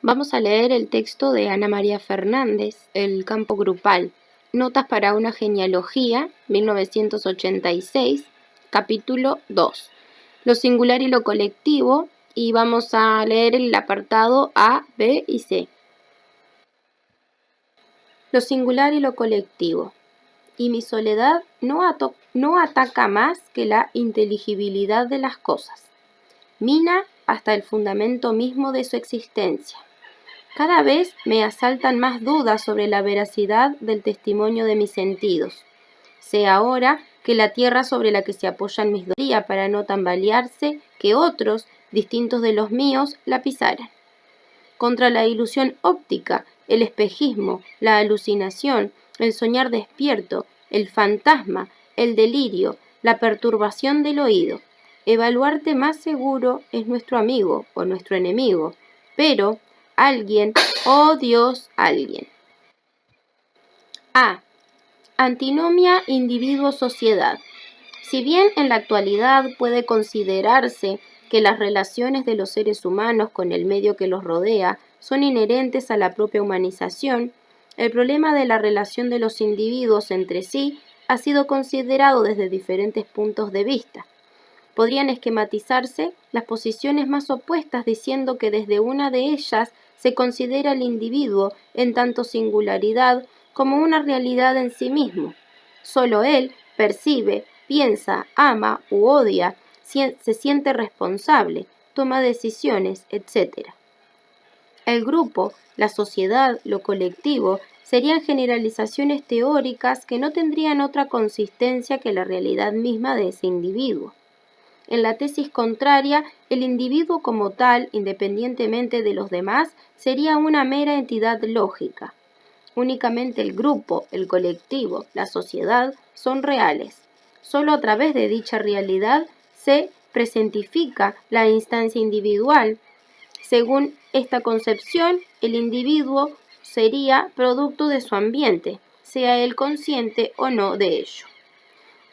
Vamos a leer el texto de Ana María Fernández, El campo grupal, Notas para una genealogía, 1986, capítulo 2, lo singular y lo colectivo, y vamos a leer el apartado A, B y C. Lo singular y lo colectivo. Y mi soledad no ataca más que la inteligibilidad de las cosas. Mina hasta el fundamento mismo de su existencia. Cada vez me asaltan más dudas sobre la veracidad del testimonio de mis sentidos. Sé ahora que la tierra sobre la que se apoyan mis dolías para no tambalearse, que otros, distintos de los míos, la pisaran. Contra la ilusión óptica, el espejismo, la alucinación, el soñar despierto, el fantasma, el delirio, la perturbación del oído. Evaluarte más seguro es nuestro amigo o nuestro enemigo, pero alguien, oh Dios, alguien. A. Antinomia individuo-sociedad. Si bien en la actualidad puede considerarse que las relaciones de los seres humanos con el medio que los rodea son inherentes a la propia humanización, el problema de la relación de los individuos entre sí ha sido considerado desde diferentes puntos de vista. Podrían esquematizarse las posiciones más opuestas diciendo que desde una de ellas se considera el individuo en tanto singularidad como una realidad en sí mismo. Solo él percibe, piensa, ama u odia, se siente responsable, toma decisiones, etc. El grupo, la sociedad, lo colectivo, serían generalizaciones teóricas que no tendrían otra consistencia que la realidad misma de ese individuo. En la tesis contraria, el individuo como tal, independientemente de los demás, sería una mera entidad lógica. Únicamente el grupo, el colectivo, la sociedad son reales. Solo a través de dicha realidad se presentifica la instancia individual. Según esta concepción, el individuo sería producto de su ambiente, sea él consciente o no de ello.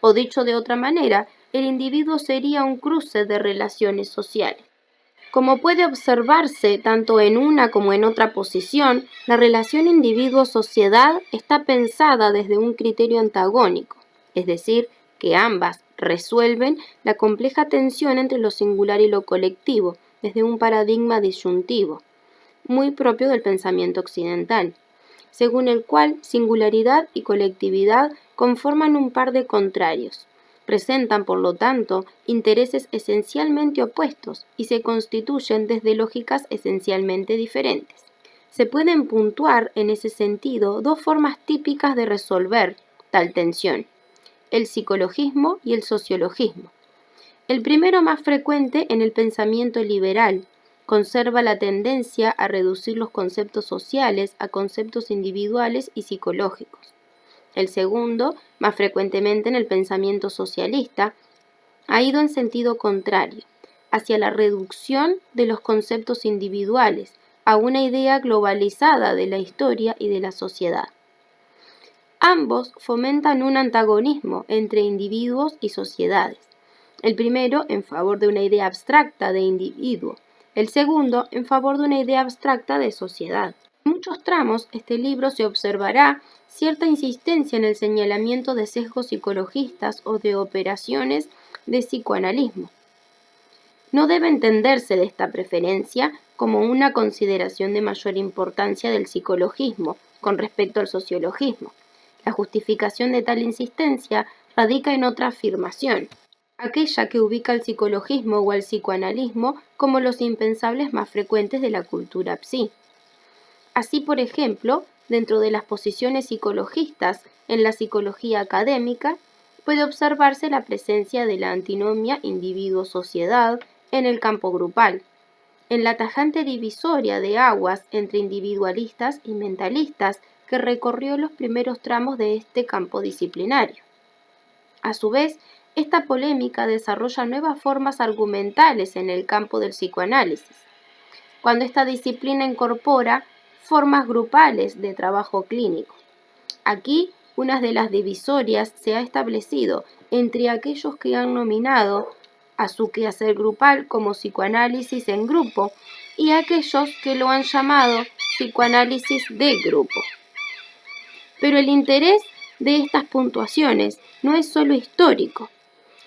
O dicho de otra manera, el individuo sería un cruce de relaciones sociales. Como puede observarse tanto en una como en otra posición, la relación individuo-sociedad está pensada desde un criterio antagónico, es decir, que ambas resuelven la compleja tensión entre lo singular y lo colectivo, desde un paradigma disyuntivo, muy propio del pensamiento occidental, según el cual singularidad y colectividad conforman un par de contrarios. Presentan, por lo tanto, intereses esencialmente opuestos y se constituyen desde lógicas esencialmente diferentes. Se pueden puntuar en ese sentido dos formas típicas de resolver tal tensión: el psicologismo y el sociologismo. El primero, más frecuente en el pensamiento liberal, conserva la tendencia a reducir los conceptos sociales a conceptos individuales y psicológicos. El segundo, más frecuentemente en el pensamiento socialista, ha ido en sentido contrario, hacia la reducción de los conceptos individuales a una idea globalizada de la historia y de la sociedad. Ambos fomentan un antagonismo entre individuos y sociedades. El primero en favor de una idea abstracta de individuo, el segundo en favor de una idea abstracta de sociedad. En muchos tramos este libro se observará cierta insistencia en el señalamiento de sesgos psicologistas o de operaciones de psicoanalismo. No debe entenderse de esta preferencia como una consideración de mayor importancia del psicologismo con respecto al sociologismo. La justificación de tal insistencia radica en otra afirmación, aquella que ubica al psicologismo o al psicoanalismo como los impensables más frecuentes de la cultura psi. Así, por ejemplo, dentro de las posiciones psicologistas en la psicología académica, puede observarse la presencia de la antinomia individuo-sociedad en el campo grupal, en la tajante divisoria de aguas entre individualistas y mentalistas que recorrió los primeros tramos de este campo disciplinario. A su vez, esta polémica desarrolla nuevas formas argumentales en el campo del psicoanálisis, cuando esta disciplina incorpora formas grupales de trabajo clínico. Aquí, una de las divisorias se ha establecido entre aquellos que han nominado a su quehacer grupal como psicoanálisis en grupo y a aquellos que lo han llamado psicoanálisis de grupo. Pero el interés de estas puntuaciones no es solo histórico.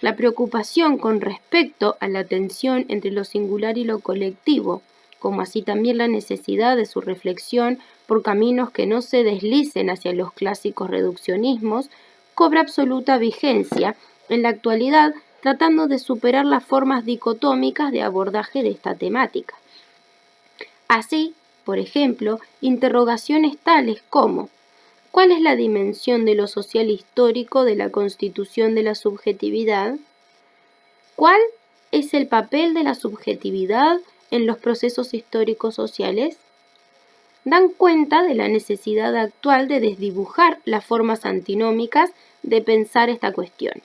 La preocupación con respecto a la tensión entre lo singular y lo colectivo, como así también la necesidad de su reflexión por caminos que no se deslicen hacia los clásicos reduccionismos, cobra absoluta vigencia en la actualidad, tratando de superar las formas dicotómicas de abordaje de esta temática. Así, por ejemplo, interrogaciones tales como ¿cuál es la dimensión de lo social histórico de la constitución de la subjetividad? ¿Cuál es el papel de la subjetividad en los procesos históricos sociales? Dan cuenta de la necesidad actual de desdibujar las formas antinómicas de pensar esta cuestión.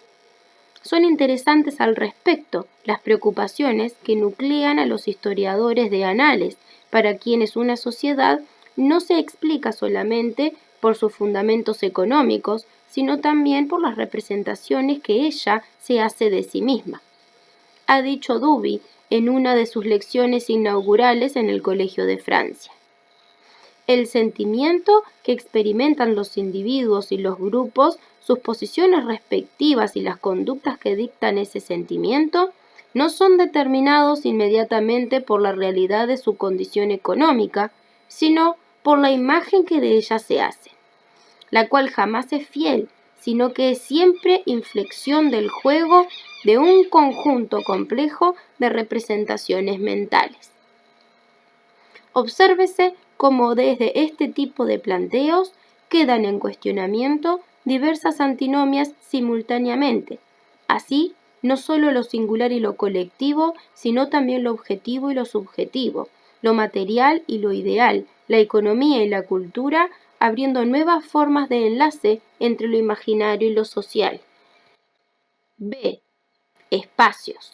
Son interesantes al respecto las preocupaciones que nuclean a los historiadores de anales, para quienes una sociedad no se explica solamente por sus fundamentos económicos, sino también por las representaciones que ella se hace de sí misma. Ha dicho Duby en una de sus lecciones inaugurales en el Colegio de Francia. El sentimiento que experimentan los individuos y los grupos, sus posiciones respectivas y las conductas que dictan ese sentimiento, no son determinados inmediatamente por la realidad de su condición económica, sino por la imagen que de ella se hace, la cual jamás es fiel, sino que es siempre inflexión del juego de un conjunto complejo de representaciones mentales. Obsérvese cómo desde este tipo de planteos quedan en cuestionamiento diversas antinomias simultáneamente. Así, no solo lo singular y lo colectivo, sino también lo objetivo y lo subjetivo, lo material y lo ideal, la economía y la cultura, abriendo nuevas formas de enlace entre lo imaginario y lo social. B. Espacios.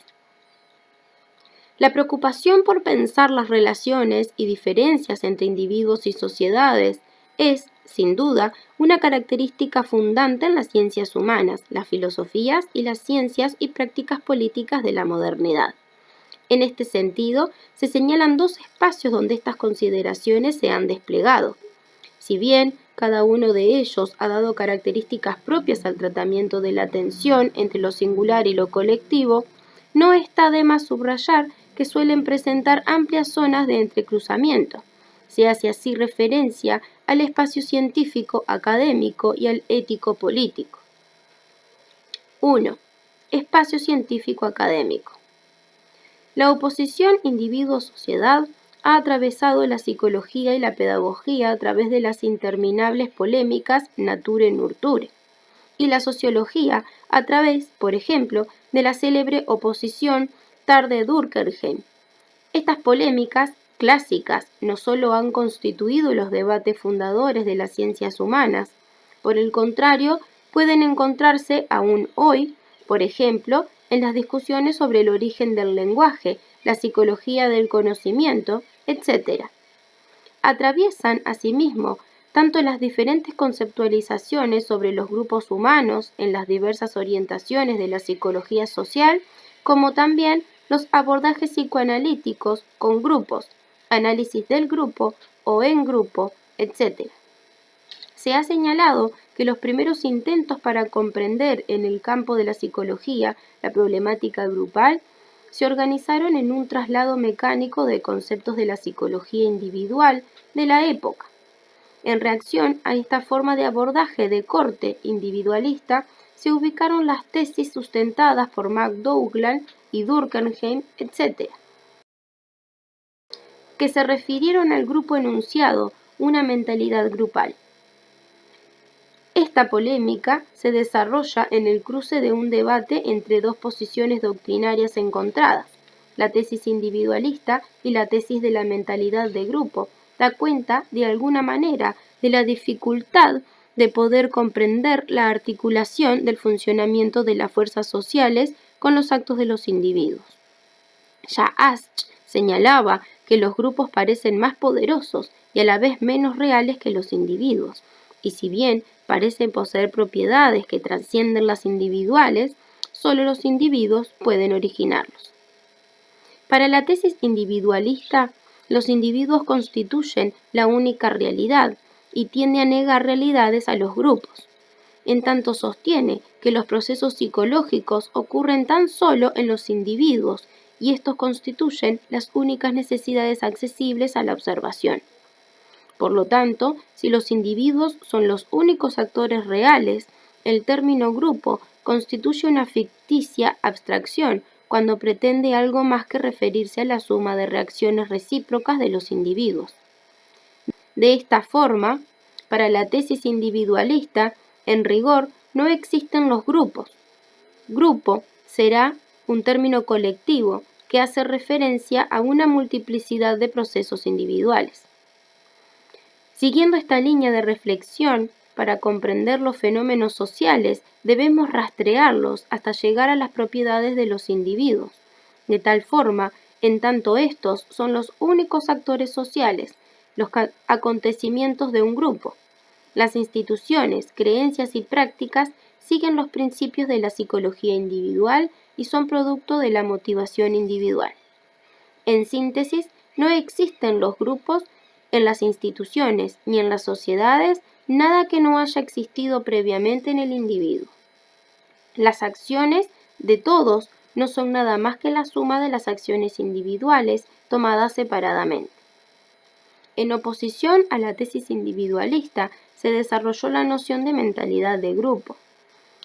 La preocupación por pensar las relaciones y diferencias entre individuos y sociedades es, sin duda, una característica fundante en las ciencias humanas, las filosofías y las ciencias y prácticas políticas de la modernidad. En este sentido, se señalan dos espacios donde estas consideraciones se han desplegado. Si bien cada uno de ellos ha dado características propias al tratamiento de la tensión entre lo singular y lo colectivo, no está de más subrayar que suelen presentar amplias zonas de entrecruzamiento. Se hace así referencia al espacio científico académico y al ético político. 1. Espacio científico académico. La oposición individuo-sociedad ha atravesado la psicología y la pedagogía a través de las interminables polémicas Nature-Nurture, y la sociología a través, por ejemplo, de la célebre oposición Tarde-Durkheim. Estas polémicas clásicas no solo han constituido los debates fundadores de las ciencias humanas, por el contrario, pueden encontrarse aún hoy, por ejemplo, en las discusiones sobre el origen del lenguaje, la psicología del conocimiento, etc. Atraviesan, asimismo, tanto las diferentes conceptualizaciones sobre los grupos humanos en las diversas orientaciones de la psicología social, como también los abordajes psicoanalíticos con grupos, análisis del grupo o en grupo, etc. Se ha señalado que los primeros intentos para comprender en el campo de la psicología la problemática grupal se organizaron en un traslado mecánico de conceptos de la psicología individual de la época. En reacción a esta forma de abordaje de corte individualista, se ubicaron las tesis sustentadas por McDougall y Durkheim, etc., que se refirieron al grupo enunciado, una mentalidad grupal. Esta polémica se desarrolla en el cruce de un debate entre dos posiciones doctrinarias encontradas. La tesis individualista y la tesis de la mentalidad de grupo da cuenta, de alguna manera, de la dificultad de poder comprender la articulación del funcionamiento de las fuerzas sociales con los actos de los individuos. Ya Asch señalaba que los grupos parecen más poderosos y a la vez menos reales que los individuos, y si bien parecen poseer propiedades que trascienden las individuales, solo los individuos pueden originarlos. Para la tesis individualista, los individuos constituyen la única realidad y tiende a negar realidades a los grupos. En tanto sostiene que los procesos psicológicos ocurren tan solo en los individuos y estos constituyen las únicas necesidades accesibles a la observación. Por lo tanto, si los individuos son los únicos actores reales, el término grupo constituye una ficticia abstracción cuando pretende algo más que referirse a la suma de reacciones recíprocas de los individuos. De esta forma, para la tesis individualista, en rigor, no existen los grupos. Grupo será un término colectivo que hace referencia a una multiplicidad de procesos individuales. Siguiendo esta línea de reflexión, para comprender los fenómenos sociales, debemos rastrearlos hasta llegar a las propiedades de los individuos, de tal forma, en tanto estos son los únicos actores sociales, los acontecimientos de un grupo. Las instituciones, creencias y prácticas siguen los principios de la psicología individual y son producto de la motivación individual. En síntesis, no existen los grupos en las instituciones ni en las sociedades, nada que no haya existido previamente en el individuo. Las acciones de todos no son nada más que la suma de las acciones individuales tomadas separadamente. En oposición a la tesis individualista, se desarrolló la noción de mentalidad de grupo,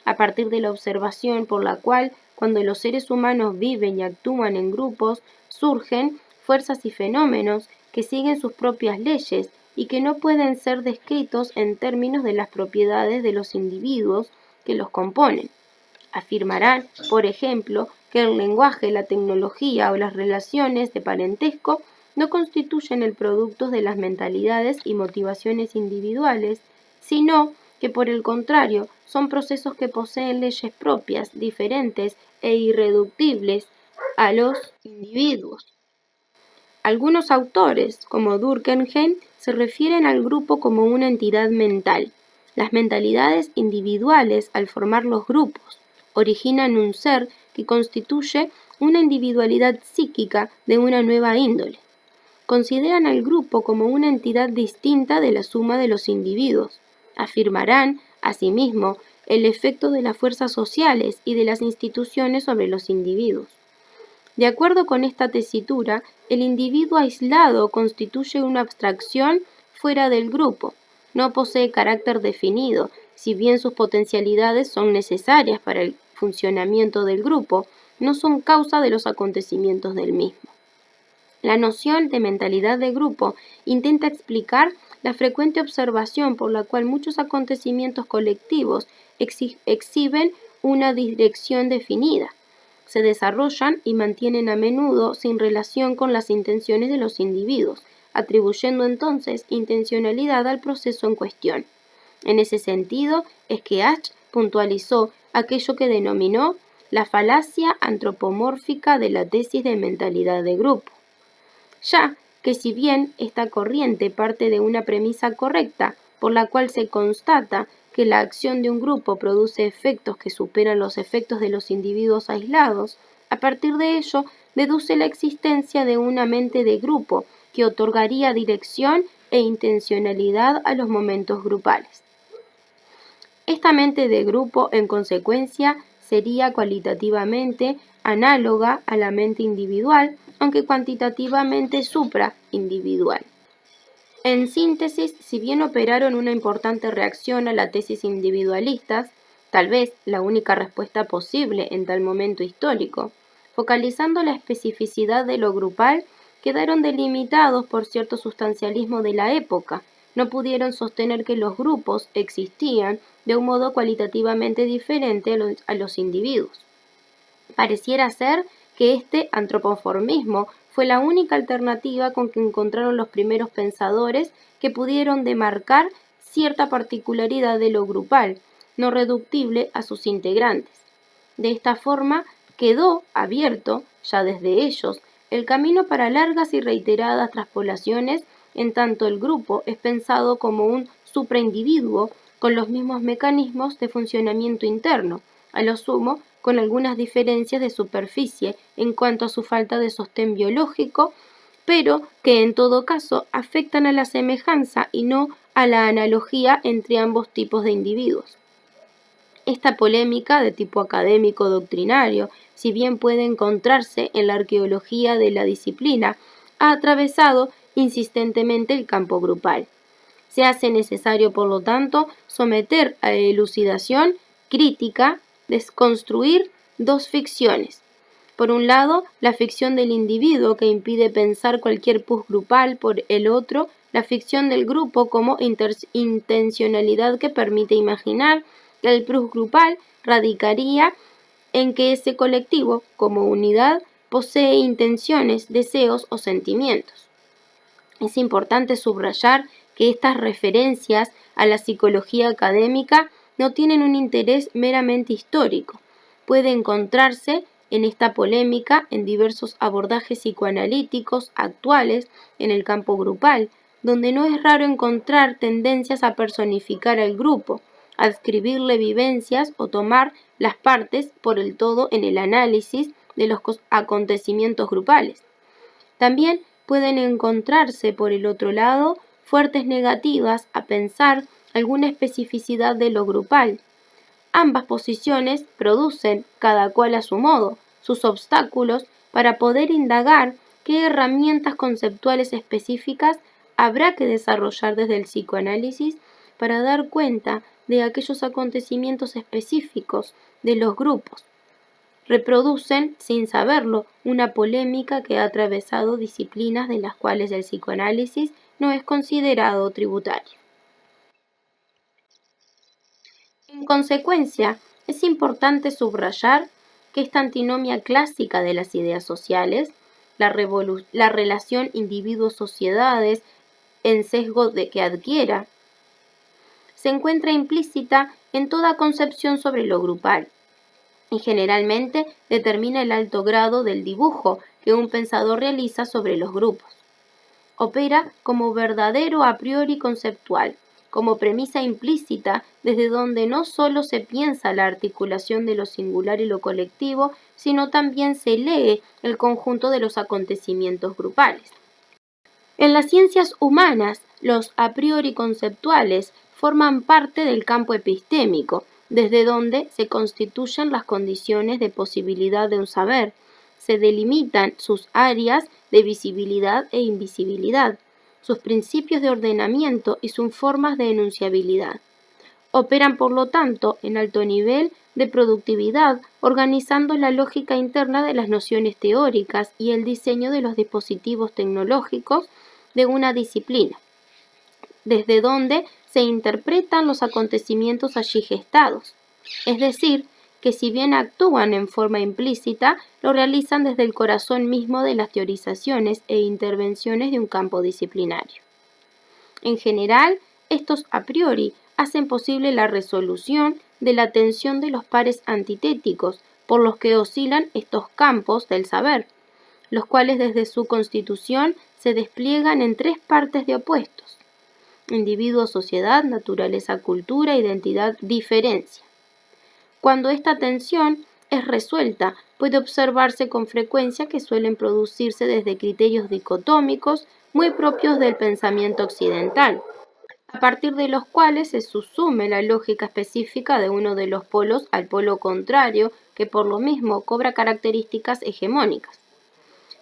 a partir de la observación por la cual, cuando los seres humanos viven y actúan en grupos, surgen fuerzas y fenómenos que siguen sus propias leyes y que no pueden ser descritos en términos de las propiedades de los individuos que los componen. Afirmarán, por ejemplo, que el lenguaje, la tecnología o las relaciones de parentesco no constituyen el producto de las mentalidades y motivaciones individuales, sino que por el contrario son procesos que poseen leyes propias, diferentes e irreductibles a los individuos. Algunos autores, como Durkheim, se refieren al grupo como una entidad mental. Las mentalidades individuales, al formar los grupos, originan un ser que constituye una individualidad psíquica de una nueva índole. Consideran al grupo como una entidad distinta de la suma de los individuos. Afirmarán, asimismo, el efecto de las fuerzas sociales y de las instituciones sobre los individuos. De acuerdo con esta tesitura, el individuo aislado constituye una abstracción fuera del grupo. No posee carácter definido, si bien sus potencialidades son necesarias para el funcionamiento del grupo, no son causa de los acontecimientos del mismo. La noción de mentalidad de grupo intenta explicar la frecuente observación por la cual muchos acontecimientos colectivos exhiben una dirección definida, se desarrollan y mantienen a menudo sin relación con las intenciones de los individuos, atribuyendo entonces intencionalidad al proceso en cuestión. En ese sentido es que Asch puntualizó aquello que denominó la falacia antropomórfica de la tesis de mentalidad de grupo, ya que si bien esta corriente parte de una premisa correcta, por la cual se constata que la acción de un grupo produce efectos que superan los efectos de los individuos aislados, a partir de ello deduce la existencia de una mente de grupo que otorgaría dirección e intencionalidad a los momentos grupales. Esta mente de grupo, en consecuencia, sería cualitativamente análoga a la mente individual, aunque cuantitativamente supra-individual. En síntesis, si bien operaron una importante reacción a la tesis individualistas, tal vez la única respuesta posible en tal momento histórico, focalizando la especificidad de lo grupal, quedaron delimitados por cierto sustancialismo de la época. No pudieron sostener que los grupos existían de un modo cualitativamente diferente a los individuos. Pareciera ser que este antropoformismo fue la única alternativa con que encontraron los primeros pensadores que pudieron demarcar cierta particularidad de lo grupal, no reductible a sus integrantes. De esta forma quedó abierto, ya desde ellos, el camino para largas y reiteradas traspolaciones, en tanto el grupo es pensado como un supraindividuo con los mismos mecanismos de funcionamiento interno, a lo sumo con algunas diferencias de superficie en cuanto a su falta de sostén biológico, pero que en todo caso afectan a la semejanza y no a la analogía entre ambos tipos de individuos. Esta polémica de tipo académico doctrinario, si bien puede encontrarse en la arqueología de la disciplina, ha atravesado insistentemente el campo grupal. Se hace necesario, por lo tanto, someter a elucidación crítica, desconstruir dos ficciones. Por un lado, la ficción del individuo que impide pensar cualquier pus grupal, por el otro, la ficción del grupo como intencionalidad que permite imaginar que el plus grupal radicaría en que ese colectivo, como unidad, posee intenciones, deseos o sentimientos. Es importante subrayar que estas referencias a la psicología académica no tienen un interés meramente histórico. Puede encontrarse en esta polémica en diversos abordajes psicoanalíticos actuales en el campo grupal, donde no es raro encontrar tendencias a personificar al grupo, adscribirle vivencias o tomar las partes por el todo en el análisis de los acontecimientos grupales. También pueden encontrarse, por el otro lado, fuertes negativas a pensar alguna especificidad de lo grupal. Ambas posiciones producen, cada cual a su modo, sus obstáculos para poder indagar qué herramientas conceptuales específicas habrá que desarrollar desde el psicoanálisis para dar cuenta de aquellos acontecimientos específicos de los grupos. Reproducen, sin saberlo, una polémica que ha atravesado disciplinas de las cuales el psicoanálisis no es considerado tributario. En consecuencia, es importante subrayar que esta antinomia clásica de las ideas sociales, la relación individuos-sociedades en sesgo de que adquiera, se encuentra implícita en toda concepción sobre lo grupal y generalmente determina el alto grado del dibujo que un pensador realiza sobre los grupos. Opera como verdadero a priori conceptual, como premisa implícita desde donde no solo se piensa la articulación de lo singular y lo colectivo, sino también se lee el conjunto de los acontecimientos grupales. En las ciencias humanas, los a priori conceptuales forman parte del campo epistémico, desde donde se constituyen las condiciones de posibilidad de un saber. Se delimitan sus áreas de visibilidad e invisibilidad, sus principios de ordenamiento y sus formas de enunciabilidad. Operan, por lo tanto, en alto nivel de productividad, organizando la lógica interna de las nociones teóricas y el diseño de los dispositivos tecnológicos de una disciplina, desde donde se interpretan los acontecimientos allí gestados. Es decir, que si bien actúan en forma implícita, lo realizan desde el corazón mismo de las teorizaciones e intervenciones de un campo disciplinario. En general, estos a priori hacen posible la resolución de la tensión de los pares antitéticos por los que oscilan estos campos del saber, los cuales desde su constitución se despliegan en tres partes de opuestos: individuo, sociedad, naturaleza, cultura, identidad, diferencia. Cuando esta tensión es resuelta, puede observarse con frecuencia que suelen producirse desde criterios dicotómicos muy propios del pensamiento occidental, a partir de los cuales se subsume la lógica específica de uno de los polos al polo contrario, que por lo mismo cobra características hegemónicas.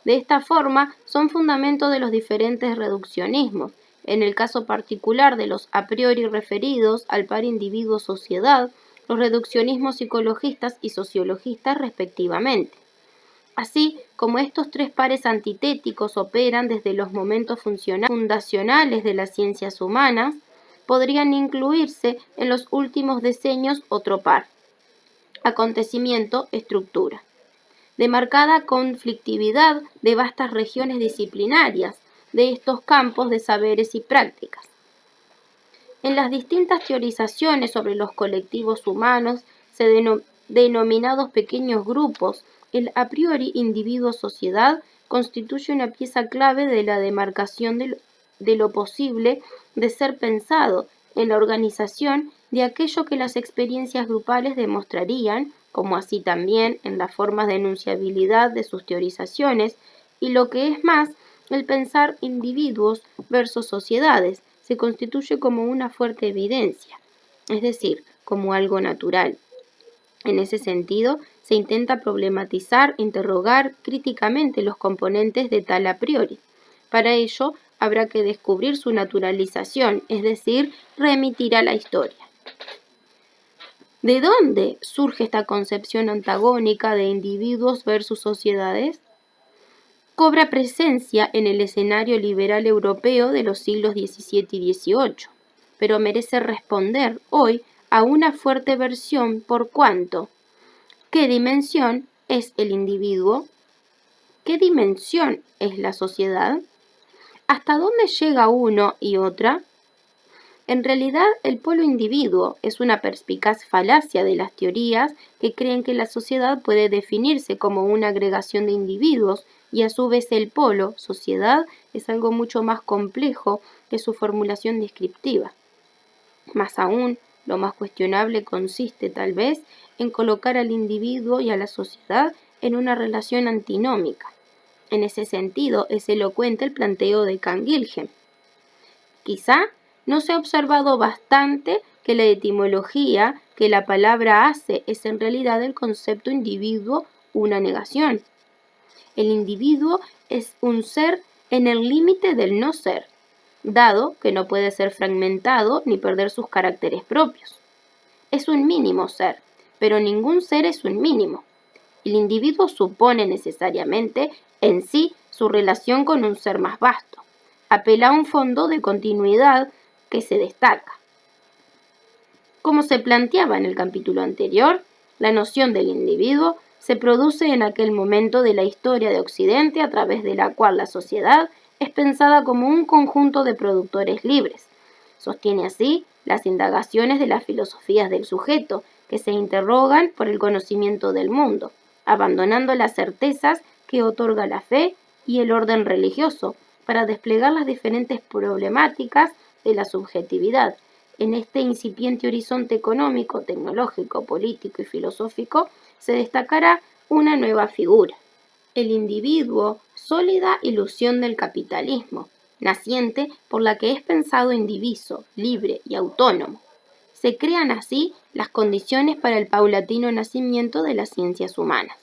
De esta forma, son fundamento de los diferentes reduccionismos, en el caso particular de los a priori referidos al par individuo-sociedad, los reduccionismos psicologistas y sociologistas respectivamente. Así como estos tres pares antitéticos operan desde los momentos fundacionales de las ciencias humanas, podrían incluirse en los últimos decenios otro par: acontecimiento-estructura, de marcada conflictividad de vastas regiones disciplinarias de estos campos de saberes y prácticas. En las distintas teorizaciones sobre los colectivos humanos, denominados pequeños grupos, el a priori individuo-sociedad constituye una pieza clave de la demarcación de lo posible de ser pensado en la organización de aquello que las experiencias grupales demostrarían como así también en las formas de enunciabilidad de sus teorizaciones, y lo que es más, el pensar individuos versus sociedades se constituye como una fuerte evidencia, es decir, como algo natural. En ese sentido, se intenta problematizar, interrogar críticamente los componentes de tal a priori. Para ello, habrá que descubrir su naturalización, es decir, remitir a la historia. ¿De dónde surge esta concepción antagónica de individuos versus sociedades? Cobra presencia en el escenario liberal europeo de los siglos XVII y XVIII, pero merece responder hoy a una fuerte versión por cuanto ¿qué dimensión es el individuo? ¿Qué dimensión es la sociedad? ¿Hasta dónde llega uno y otra? En realidad, el polo individuo es una perspicaz falacia de las teorías que creen que la sociedad puede definirse como una agregación de individuos y a su vez el polo, sociedad, es algo mucho más complejo que su formulación descriptiva. Más aún, lo más cuestionable consiste, tal vez, en colocar al individuo y a la sociedad en una relación antinómica. En ese sentido, es elocuente el planteo de Canguilhem. Quizá no se ha observado bastante que la etimología que la palabra hace es en realidad el concepto individuo una negación. El individuo es un ser en el límite del no ser, dado que no puede ser fragmentado ni perder sus caracteres propios. Es un mínimo ser, pero ningún ser es un mínimo. El individuo supone necesariamente en sí su relación con un ser más vasto. Apela a un fondo de continuidad que se destaca. Como se planteaba en el capítulo anterior, la noción del individuo se produce en aquel momento de la historia de Occidente a través de la cual la sociedad es pensada como un conjunto de productores libres. Sostiene así las indagaciones de las filosofías del sujeto, que se interrogan por el conocimiento del mundo, abandonando las certezas que otorga la fe y el orden religioso, para desplegar las diferentes problemáticas de la subjetividad. En este incipiente horizonte económico, tecnológico, político y filosófico se destacará una nueva figura, el individuo, sólida ilusión del capitalismo, naciente por la que es pensado indiviso, libre y autónomo. Se crean así las condiciones para el paulatino nacimiento de las ciencias humanas.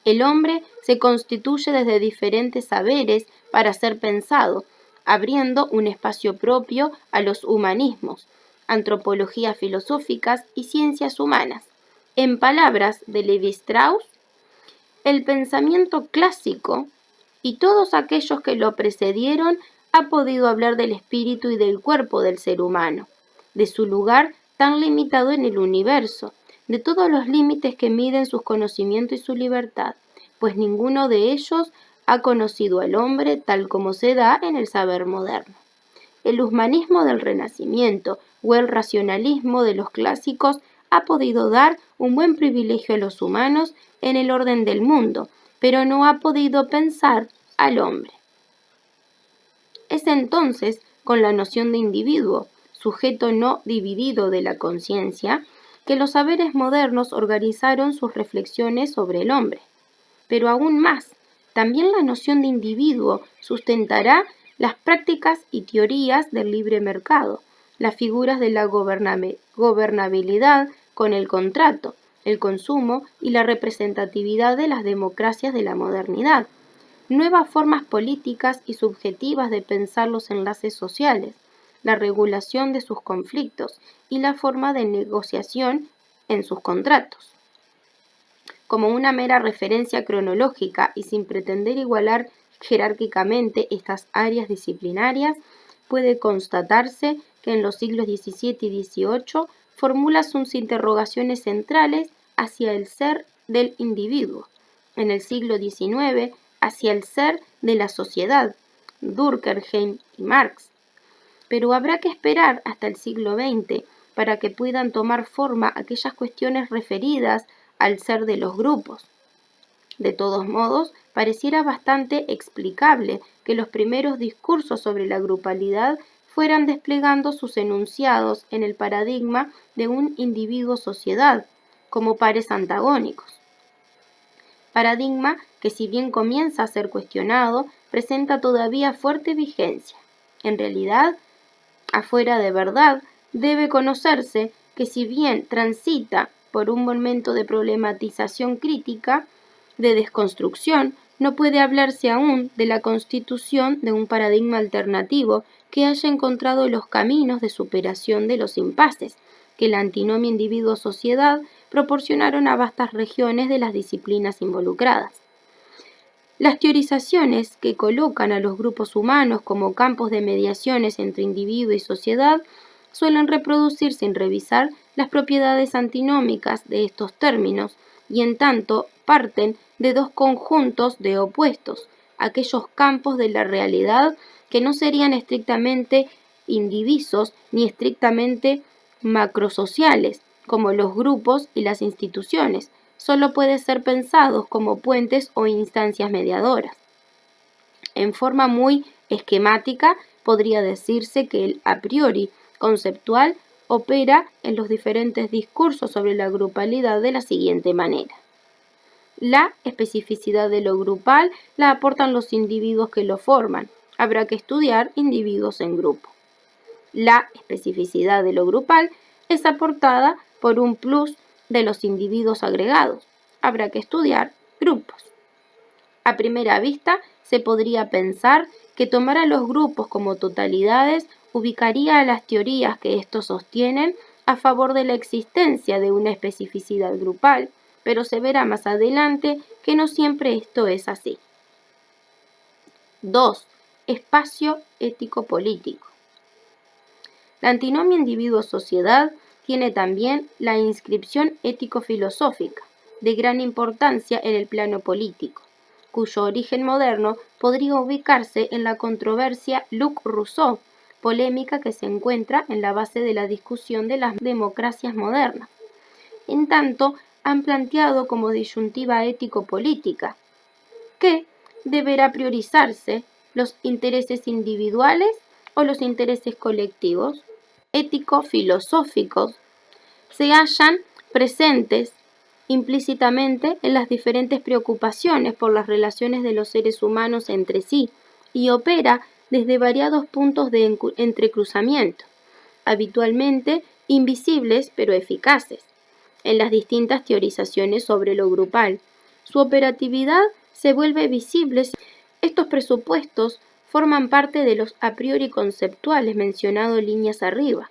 El hombre se constituye desde diferentes saberes para ser pensado, abriendo un espacio propio a los humanismos, antropologías filosóficas y ciencias humanas. En palabras de Levi-Strauss, el pensamiento clásico y todos aquellos que lo precedieron ha podido hablar del espíritu y del cuerpo del ser humano, de su lugar tan limitado en el universo, de todos los límites que miden sus conocimientos y su libertad, pues ninguno de ellos ha conocido al hombre tal como se da en el saber moderno. El humanismo del Renacimiento o el racionalismo de los clásicos ha podido dar un buen privilegio a los humanos en el orden del mundo, pero no ha podido pensar al hombre. Es entonces con la noción de individuo, sujeto no dividido de la conciencia, que los saberes modernos organizaron sus reflexiones sobre el hombre. Pero aún más, también la noción de individuo sustentará las prácticas y teorías del libre mercado, las figuras de la gobernabilidad con el contrato, el consumo y la representatividad de las democracias de la modernidad, nuevas formas políticas y subjetivas de pensar los enlaces sociales, la regulación de sus conflictos y la forma de negociación en sus contratos. Como una mera referencia cronológica y sin pretender igualar jerárquicamente estas áreas disciplinarias, puede constatarse que en los siglos XVII y XVIII formula sus interrogaciones centrales hacia el ser del individuo, en el siglo XIX hacia el ser de la sociedad, Durkheim y Marx. Pero habrá que esperar hasta el siglo XX para que puedan tomar forma aquellas cuestiones referidas al ser de los grupos. De todos modos, pareciera bastante explicable que los primeros discursos sobre la grupalidad fueran desplegando sus enunciados en el paradigma de un individuo-sociedad, como pares antagónicos. Paradigma que, si bien comienza a ser cuestionado, presenta todavía fuerte vigencia. En realidad, afuera de verdad, debe conocerse que, si bien transita por un momento de problematización crítica, de desconstrucción, no puede hablarse aún de la constitución de un paradigma alternativo que haya encontrado los caminos de superación de los impases que la antinomia individuo-sociedad proporcionaron a vastas regiones de las disciplinas involucradas. Las teorizaciones que colocan a los grupos humanos como campos de mediaciones entre individuo y sociedad suelen reproducir sin revisar las propiedades antinómicas de estos términos y en tanto parten de dos conjuntos de opuestos, aquellos campos de la realidad que no serían estrictamente indivisos ni estrictamente macrosociales, como los grupos y las instituciones, solo pueden ser pensados como puentes o instancias mediadoras. En forma muy esquemática, podría decirse que el a priori conceptual opera en los diferentes discursos sobre la grupalidad de la siguiente manera. La especificidad de lo grupal la aportan los individuos que lo forman. Habrá que estudiar individuos en grupo. La especificidad de lo grupal es aportada por un plus de los individuos agregados. Habrá que estudiar grupos. A primera vista, se podría pensar que tomar a los grupos como totalidades ubicaría a las teorías que estos sostienen a favor de la existencia de una especificidad grupal, pero se verá más adelante que no siempre esto es así. 2. Espacio ético-político. La antinomia individuo-sociedad tiene también la inscripción ético-filosófica, de gran importancia en el plano político, cuyo origen moderno podría ubicarse en la controversia Locke-Rousseau, polémica que se encuentra en la base de la discusión de las democracias modernas. En tanto, han planteado como disyuntiva ético-política, que deberá priorizarse los intereses individuales o los intereses colectivos. Ético-filosóficos se hallan presentes implícitamente en las diferentes preocupaciones por las relaciones de los seres humanos entre sí y opera desde variados puntos de entrecruzamiento, habitualmente invisibles pero eficaces, en las distintas teorizaciones sobre lo grupal. Su operatividad se vuelve visible. Estos presupuestos forman parte de los a priori conceptuales mencionados líneas arriba.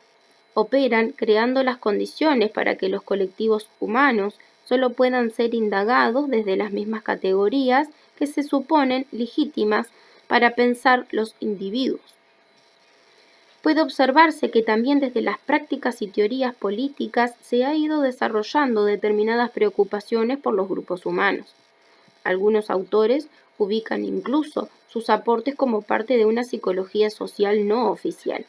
Operan creando las condiciones para que los colectivos humanos solo puedan ser indagados desde las mismas categorías que se suponen legítimas para pensar los individuos. Puede observarse que también desde las prácticas y teorías políticas se ha ido desarrollando determinadas preocupaciones por los grupos humanos. Algunos autores ubican incluso sus aportes como parte de una psicología social no oficial.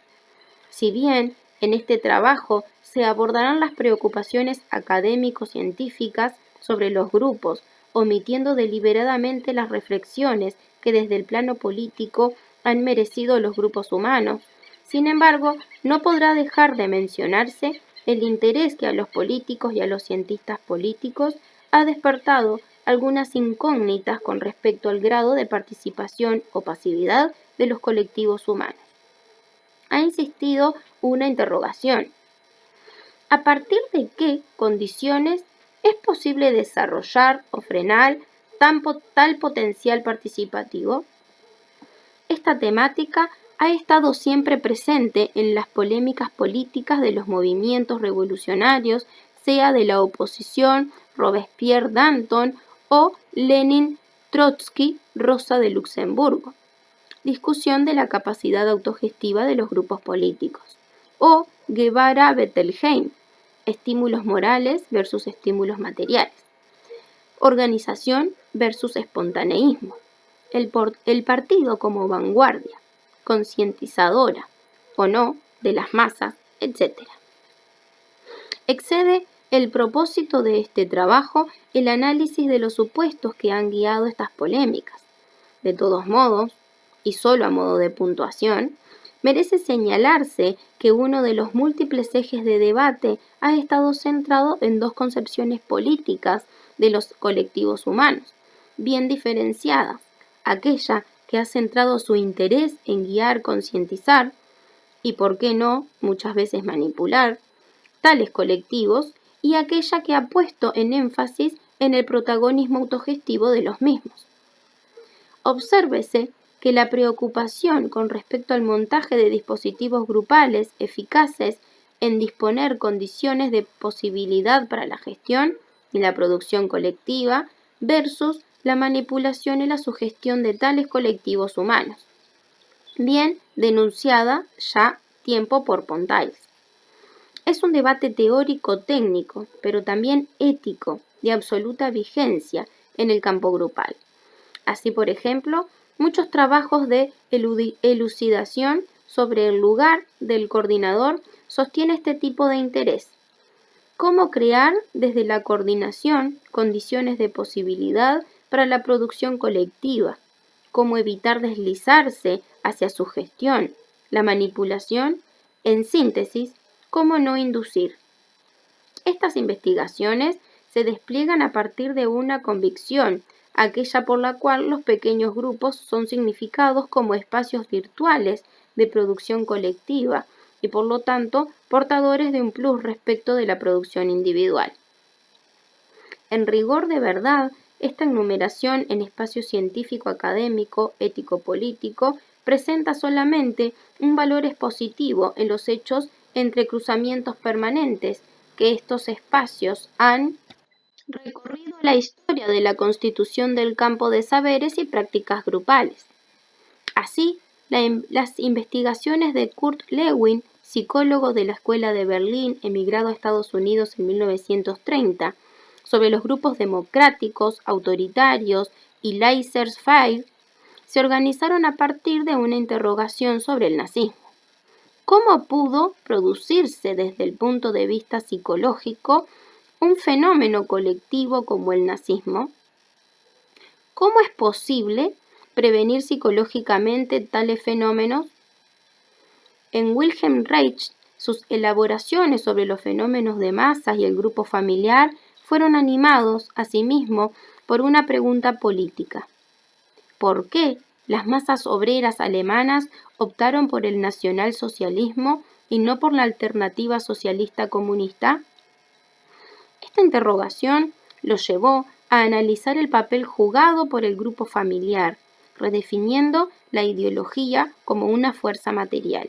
Si bien en este trabajo se abordarán las preocupaciones académico-científicas sobre los grupos, omitiendo deliberadamente las reflexiones que desde el plano político han merecido los grupos humanos. Sin embargo, no podrá dejar de mencionarse el interés que a los políticos y a los cientistas políticos ha despertado algunas incógnitas con respecto al grado de participación o pasividad de los colectivos humanos. Ha insistido una interrogación. ¿A partir de qué condiciones es posible desarrollar o frenar tal potencial participativo? Esta temática ha estado siempre presente en las polémicas políticas de los movimientos revolucionarios, sea de la oposición Robespierre-Danton o Lenin-Trotsky, Rosa de Luxemburgo. Discusión de la capacidad autogestiva de los grupos políticos. O Guevara-Bettelheim, estímulos morales versus estímulos materiales. Organización versus espontaneísmo. El partido como vanguardia, concientizadora o no de las masas, etc. Excede el propósito de este trabajo el análisis de los supuestos que han guiado estas polémicas. De todos modos, y solo a modo de puntuación, Merece señalarse que uno de los múltiples ejes de debate ha estado centrado en dos concepciones políticas de los colectivos humanos, bien diferenciadas: aquella que ha centrado su interés en guiar, concientizar y, por qué no, muchas veces manipular tales colectivos, y aquella que ha puesto en énfasis en el protagonismo autogestivo de los mismos. Obsérvese que la preocupación con respecto al montaje de dispositivos grupales eficaces en disponer condiciones de posibilidad para la gestión y la producción colectiva versus la manipulación y la sugestión de tales colectivos humanos, bien denunciada ya tiempo por Pontails. Es un debate teórico-técnico, pero también ético, de absoluta vigencia en el campo grupal. Así, por ejemplo, muchos trabajos de elucidación sobre el lugar del coordinador sostienen este tipo de interés. Cómo crear desde la coordinación condiciones de posibilidad para la producción colectiva, cómo evitar deslizarse hacia su gestión, la manipulación, en síntesis, cómo no inducir. Estas investigaciones se despliegan a partir de una convicción, aquella por la cual los pequeños grupos son significados como espacios virtuales de producción colectiva y, por lo tanto, portadores de un plus respecto de la producción individual. En rigor de verdad, esta enumeración en espacio científico, académico, ético-político presenta solamente un valor expositivo en los hechos entre cruzamientos permanentes que estos espacios han recorrido la historia de la constitución del campo de saberes y prácticas grupales. Así, las investigaciones de Kurt Lewin, psicólogo de la Escuela de Berlín, emigrado a Estados Unidos en 1930, sobre los grupos democráticos, autoritarios y laissez-faire, se organizaron a partir de una interrogación sobre el nazismo. ¿Cómo pudo producirse desde el punto de vista psicológico un fenómeno colectivo como el nazismo? ¿Cómo es posible prevenir psicológicamente tales fenómenos? En Wilhelm Reich, sus elaboraciones sobre los fenómenos de masas y el grupo familiar fueron animados, asimismo, por una pregunta política. ¿Por qué las masas obreras alemanas optaron por el nacionalsocialismo y no por la alternativa socialista comunista? Esta interrogación los llevó a analizar el papel jugado por el grupo familiar, redefiniendo la ideología como una fuerza material.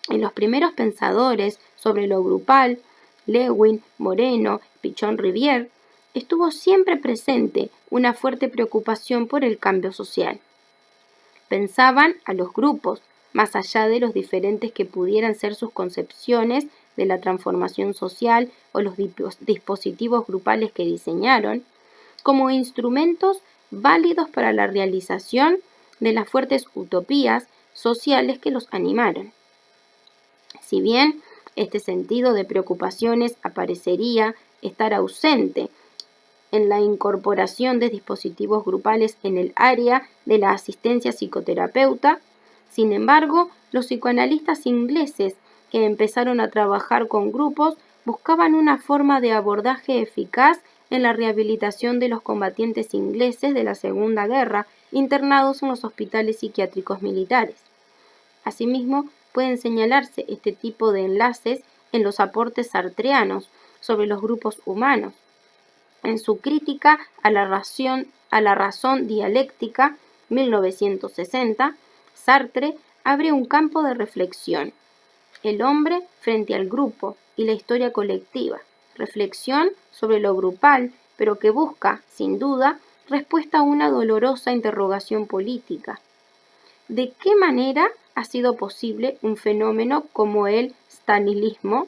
En los primeros pensadores sobre lo grupal, Lewin, Moreno, Pichon-Rivière, estuvo siempre presente una fuerte preocupación por el cambio social. Pensaban a los grupos, más allá de los diferentes que pudieran ser sus concepciones de la transformación social o los dispositivos grupales que diseñaron, como instrumentos válidos para la realización de las fuertes utopías sociales que los animaron. Si bien este sentido de preocupaciones aparecería estar ausente en la incorporación de dispositivos grupales en el área de la asistencia psicoterapeuta, sin embargo, los psicoanalistas ingleses que empezaron a trabajar con grupos buscaban una forma de abordaje eficaz en la rehabilitación de los combatientes ingleses de la Segunda Guerra internados en los hospitales psiquiátricos militares. Asimismo, pueden señalarse este tipo de enlaces en los aportes sartreanos sobre los grupos humanos. En su crítica a la razón dialéctica, 1960, Sartre abre un campo de reflexión: el hombre frente al grupo y la historia colectiva, reflexión sobre lo grupal, pero que busca, sin duda, respuesta a una dolorosa interrogación política. ¿De qué manera ha sido posible un fenómeno como el stalinismo?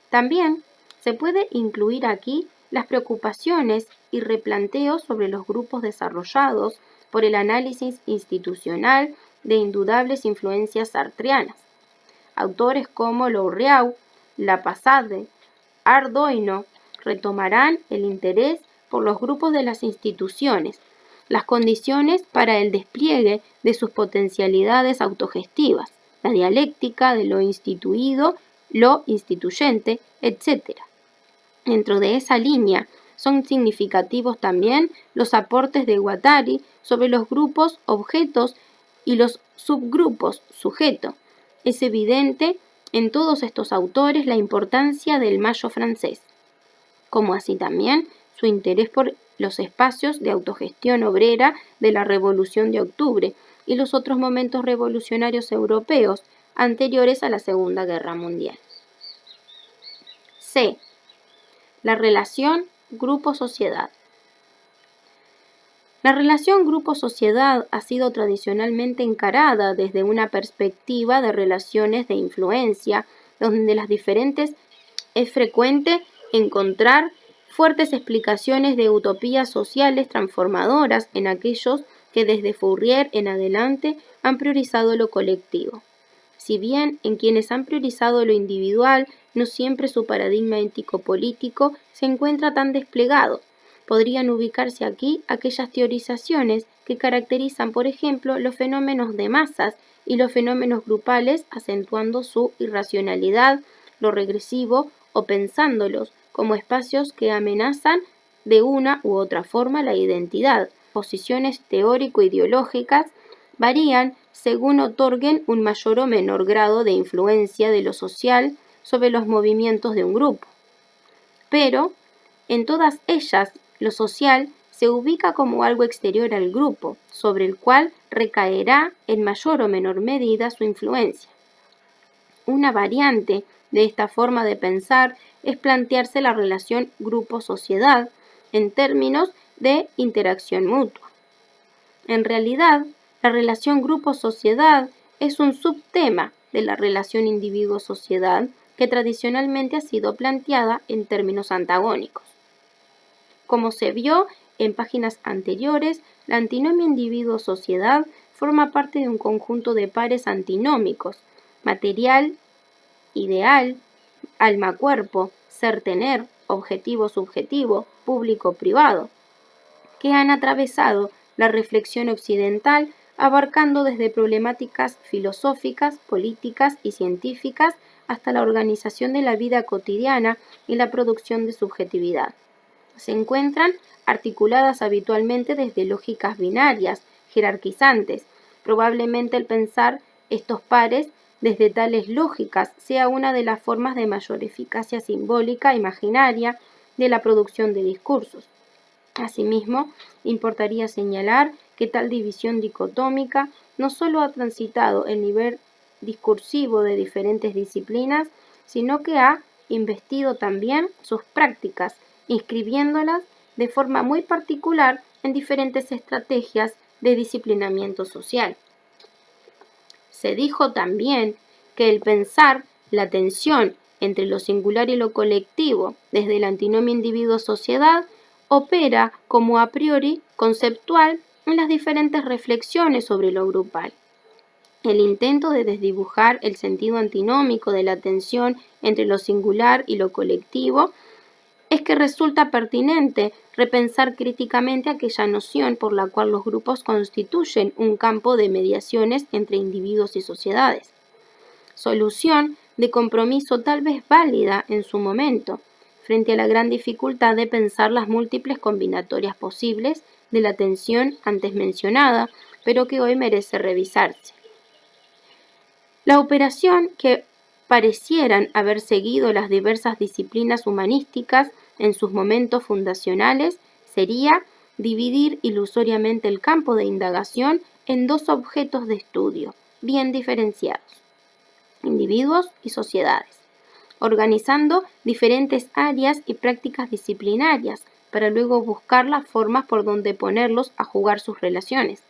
También se puede incluir aquí las preocupaciones y replanteos sobre los grupos desarrollados por el análisis institucional de indudables influencias sartreanas. Autores como Louriau, Lapasade, Ardoino retomarán el interés por los grupos de las instituciones las condiciones para el despliegue de sus potencialidades autogestivas, la dialéctica de lo instituido, lo instituyente, etc. Dentro de esa línea son significativos también los aportes de Guattari sobre los grupos objetos y los subgrupos sujeto. Es evidente en todos estos autores la importancia del Mayo francés, como así también su interés por los espacios de autogestión obrera de la Revolución de Octubre y los otros momentos revolucionarios europeos anteriores a la Segunda Guerra Mundial. C. La relación grupo-sociedad. La relación grupo-sociedad ha sido tradicionalmente encarada desde una perspectiva de relaciones de influencia, donde las diferentes es frecuente encontrar fuertes explicaciones de utopías sociales transformadoras en aquellos que desde Fourier en adelante han priorizado lo colectivo. Si bien en quienes han priorizado lo individual, no siempre su paradigma ético-político se encuentra tan desplegado. Podrían ubicarse aquí aquellas teorizaciones que caracterizan, por ejemplo, los fenómenos de masas y los fenómenos grupales, acentuando su irracionalidad, lo regresivo, o pensándolos como espacios que amenazan de una u otra forma la identidad. Posiciones teórico-ideológicas varían según otorguen un mayor o menor grado de influencia de lo social sobre los movimientos de un grupo. Pero, en todas ellas, lo social se ubica como algo exterior al grupo, sobre el cual recaerá en mayor o menor medida su influencia. Una variante de esta forma de pensar es plantearse la relación grupo-sociedad en términos de interacción mutua. En realidad, la relación grupo-sociedad es un subtema de la relación individuo-sociedad que tradicionalmente ha sido planteada en términos antagónicos. Como se vio en páginas anteriores, la antinomia individuo-sociedad forma parte de un conjunto de pares antinómicos: material, ideal, alma-cuerpo, ser-tener, objetivo-subjetivo, público-privado, que han atravesado la reflexión occidental, abarcando desde problemáticas filosóficas, políticas y científicas hasta la organización de la vida cotidiana y la producción de subjetividad. Se encuentran articuladas habitualmente desde lógicas binarias, jerarquizantes. Probablemente el pensar estos pares desde tales lógicas sea una de las formas de mayor eficacia simbólica imaginaria de la producción de discursos. Asimismo, importaría señalar que tal división dicotómica no solo ha transitado el nivel discursivo de diferentes disciplinas, sino que ha investido también sus prácticas, inscribiéndolas de forma muy particular en diferentes estrategias de disciplinamiento social. Se dijo también que el pensar la tensión entre lo singular y lo colectivo desde la antinomia individuo-sociedad opera como a priori conceptual en las diferentes reflexiones sobre lo grupal. El intento de desdibujar el sentido antinómico de la tensión entre lo singular y lo colectivo es que resulta pertinente repensar críticamente aquella noción por la cual los grupos constituyen un campo de mediaciones entre individuos y sociedades. Solución de compromiso tal vez válida en su momento, frente a la gran dificultad de pensar las múltiples combinatorias posibles de la tensión antes mencionada, pero que hoy merece revisarse. La operación que parecieran haber seguido las diversas disciplinas humanísticas en sus momentos fundacionales sería dividir ilusoriamente el campo de indagación en dos objetos de estudio bien diferenciados: individuos y sociedades, organizando diferentes áreas y prácticas disciplinarias para luego buscar las formas por donde ponerlos a jugar sus relaciones.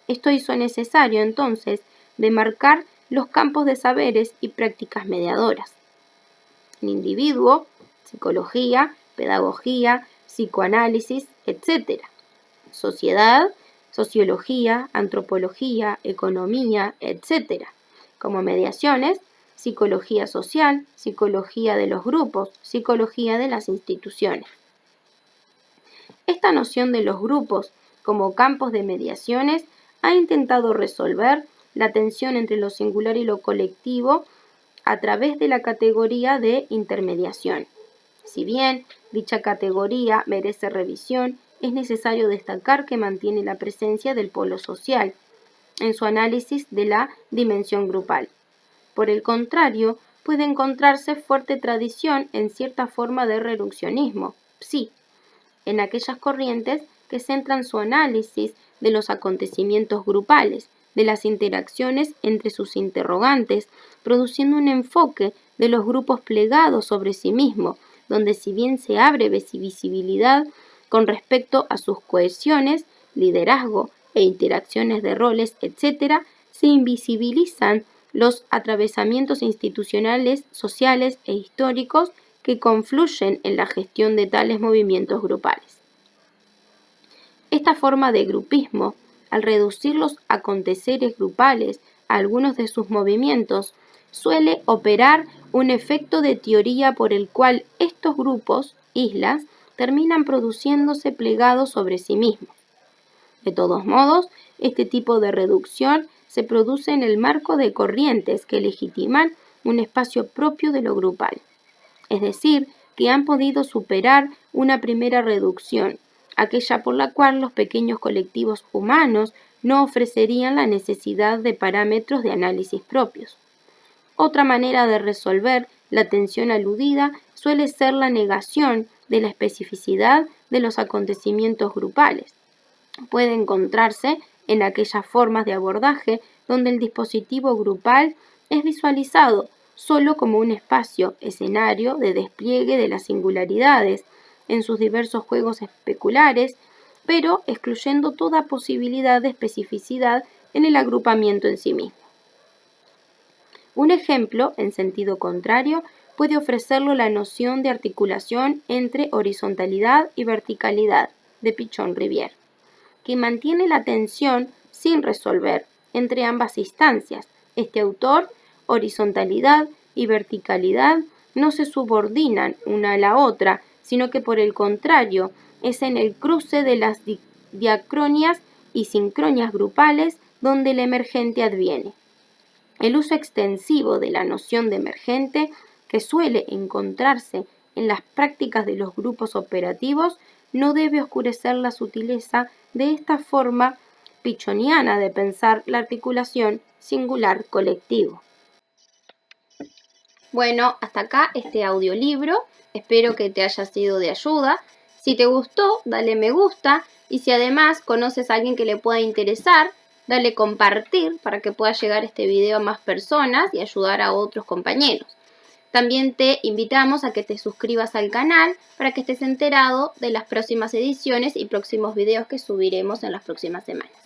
Esto hizo necesario, entonces, demarcar los campos de saberes y prácticas mediadoras. El individuo, psicología, pedagogía, psicoanálisis, etc. Sociedad, sociología, antropología, economía, etc. Como mediaciones, psicología social, psicología de los grupos, psicología de las instituciones. Esta noción de los grupos como campos de mediaciones, ha intentado resolver la tensión entre lo singular y lo colectivo a través de la categoría de intermediación. Si bien dicha categoría merece revisión, es necesario destacar que mantiene la presencia del polo social en su análisis de la dimensión grupal. Por el contrario, puede encontrarse fuerte tradición en cierta forma de reduccionismo, sí, en aquellas corrientes que centran su análisis de los acontecimientos grupales, de las interacciones entre sus interrogantes, produciendo un enfoque de los grupos plegados sobre sí mismo, donde si bien se abre visibilidad con respecto a sus cohesiones, liderazgo e interacciones de roles, etc., se invisibilizan los atravesamientos institucionales, sociales e históricos que confluyen en la gestión de tales movimientos grupales. Esta forma de grupismo, al reducir los aconteceres grupales a algunos de sus movimientos, suele operar un efecto de teoría por el cual estos grupos, islas, terminan produciéndose plegados sobre sí mismos. De todos modos, este tipo de reducción se produce en el marco de corrientes que legitiman un espacio propio de lo grupal, es decir, que han podido superar una primera reducción, aquella por la cual los pequeños colectivos humanos no ofrecerían la necesidad de parámetros de análisis propios. Otra manera de resolver la tensión aludida suele ser la negación de la especificidad de los acontecimientos grupales. Puede encontrarse en aquellas formas de abordaje donde el dispositivo grupal es visualizado solo como un espacio, escenario de despliegue de las singularidades en sus diversos juegos especulares, pero excluyendo toda posibilidad de especificidad en el agrupamiento en sí mismo. Un ejemplo, en sentido contrario, puede ofrecerlo la noción de articulación entre horizontalidad y verticalidad de Pichon-Rivière, que mantiene la tensión sin resolver entre ambas instancias. Este autor, horizontalidad y verticalidad, no se subordinan una a la otra, sino que por el contrario, es en el cruce de las diacronias y sincronias grupales donde el emergente adviene. El uso extensivo de la noción de emergente, que suele encontrarse en las prácticas de los grupos operativos, no debe oscurecer la sutileza de esta forma pichoniana de pensar la articulación singular-colectivo. Bueno, hasta acá este audiolibro. Espero que te haya sido de ayuda. Si te gustó, dale me gusta. Y si además conoces a alguien que le pueda interesar, dale compartir para que pueda llegar este video a más personas y ayudar a otros compañeros. También te invitamos a que te suscribas al canal para que estés enterado de las próximas ediciones y próximos videos que subiremos en las próximas semanas.